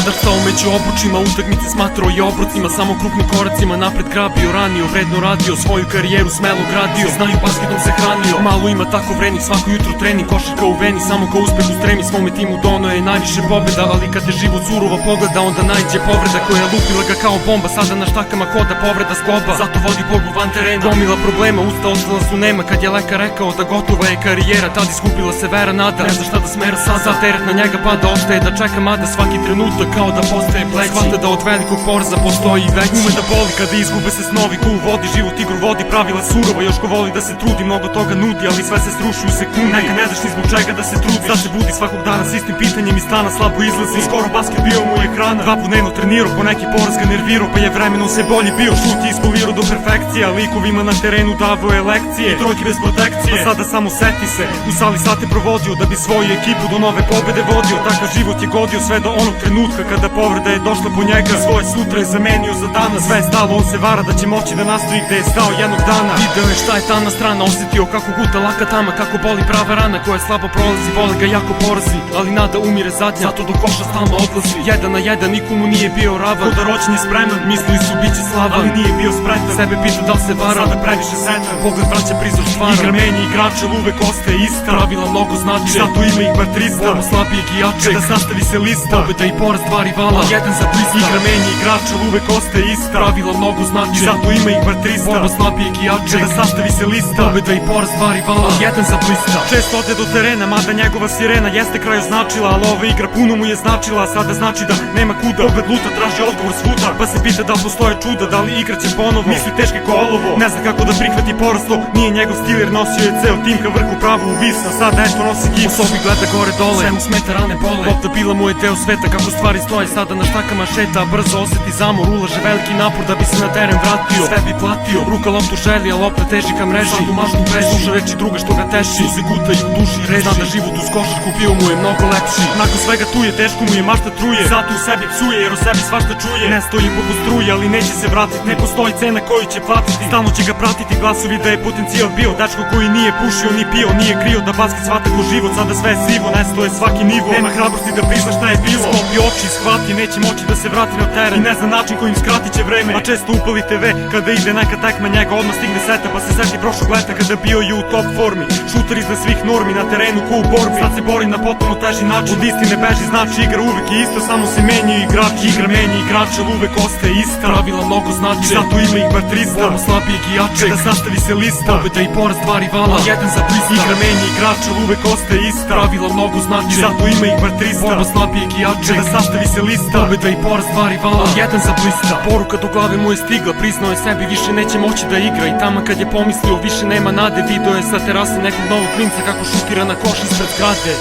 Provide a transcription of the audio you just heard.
Standard stao među obručima, utakmice smatrao i obrocima. Samo krupnim koracima napred grabio, ranio, vredno radio, svoju karijeru smelo gradio. Znaju basketom se hranio, malo ima tako vrenih, svako jutro trening, košarka u veni. Samo ko uspehu stremi, svome timu dono je najviše pobjeda. Ali kad te život surovo pogleda, onda najđe povreda koja je lupila ga kao bomba. Sada na štakama hoda povreda zgloba, zato vodi Bogu van terena. Gomila problema, usta ostala su nema. Kad je lekar rekao da gotova je karijera, tad izgubila se vera, nada, ne zna šta da smera sada. Teret na njega pada, ostaje da čeka, mada svaki trenutak kao da postaje pleći. Shvata da od velikog poreza postoji i veći. Ume da boli kada izgube se snovi, ko uvodi život igru vodi, pravila surova. Još ko voli da se trudi, mnogo toga nudi, ali sve se sruši u sekundi. Neka ne znaš ni zbog čega da se trudiš, sad se budi svakog dana s istim pitanjem iz stana, slabo izlazi. Skoro basket bio mu ekrana, 2 puta dnevno trenirao, po neki poraz ga nervirao, pa je vremenom se bolji bio. Šut je ispolirao do perfekcije, a likovima na terenu davao je lekcije. I trojke bez protekcije, a sada samo seti se, u sali sate provodio da bi svoju ekipu do nove pobede vodio. Takav život je godio sve do onog trenutka kada povreda je došla po njega. Svoje sutra je zamenio za danas, sve je stalo, on se vara da će moći da nastavi gde je stao jednog dana. Video je šta je tamna strana, osjetio kako guta laka tama, kako boli prava rana koja slabo prolazi, vole ga jako porazi, ali nada umire zadnja, zato do koša stalno odlazi. 1 na 1 nikomu nije bio ravan, ko da ročin je spreman, mislili su biće slavan, ali nije bio spretan. Sebe pita da li se vara, sada previše setan, pogled vraća prizor stvara. Igra menja igrača, uvek ostaje ista, pravila mnogo znače, zato ima ih bar 300. Ovo slabijeg i jačeg, kada sastavi se lista, pobeda i poraz 2 rivala, 1 za blista. Igra menja igrača, uvek ostaje ista, pravila mnogo znače, zato ima ih bar 300. Ovo slabijeg i jačeg, kada sastavi se lista, pobeda i poraz 2 rivala, 1 za blista. Često ode do terena, mada njegova sirena jeste kraj označila, ali ova igra puno mu je značila, a sada znači da nema kuda. Pogled luta, traži odgovor svuda, pa se pita da li postoje čuda, da li igraće ponovo, misli teške ko olovo. Ne zna kako da prihvati poraz, to nije njegov stil jer nosio je ceo tim ka vrhu pravo u vis, a sada eto nosi gips. U sobi gleda gore dole, sve mu smeta rane bole, lopta bila mu je deo sveta, kako stvari stoje, sada na štakama šeta, brzo oseti zamor, ulaže veliki napor da bi se na teren vratio, sve bi platio, ruka loptu želi, a lopta teži ka mreži, sad u mašnu breži, sluša reči druga što ga teši, suze gutaju u duši reži, zna da život uz košarku bio mu je mnogo lepši. Nakon svega tu je, teško mu je, mašta truje, zato u sebi psuje jer o sebi svašta čuje. Ne stoji poput struje, ali neće se vratiti, ne postoji cena koju će platiti, stalno će ga pratiti glasovi da je potencijal bio, dečko koji nije pušio ni pio, nije krio da basket shvata ko život, sada sve je sivo, nesto je svaki nivo, nema hrabrosti da prizna šta je bilo, sklopi oči, shvati, neće moći da se vrati na teren i ne zna način kojim skratit će vreme, a često upali TV kada ide neka tekma, njega odmah stigne seta, pa se seti prošlog leta kada bio je u top formi, šuter iznad svih normi, na terenu ko u borbi, sad se bori na potpuno teži način, od istine beži, znači igra uvek je isto, samo se menjaju igrači, igra menja igrača, uvek ostaje ista, pravila mnogo znače, zato ima ih bar 300, ovo slabijeg i jačeg, kada sastavi se lista, pobeda i poraz 2 rivala, 1 za blista. Igra menja igrača, uvek ostaje ista, pravila mnogo znače, zato ima ih bar 300, ovo slabijeg i jačeg, kada sastavi se lista, pobeda i poraz 2 rivala, 1 za blista. Poruka do glave mu je stigla, priznao je sebi više neće moći da igra, i tamo kad je pomislio više nema nade, video je sa terase nekog novog klinca kako šutira na koš ispred zgrade.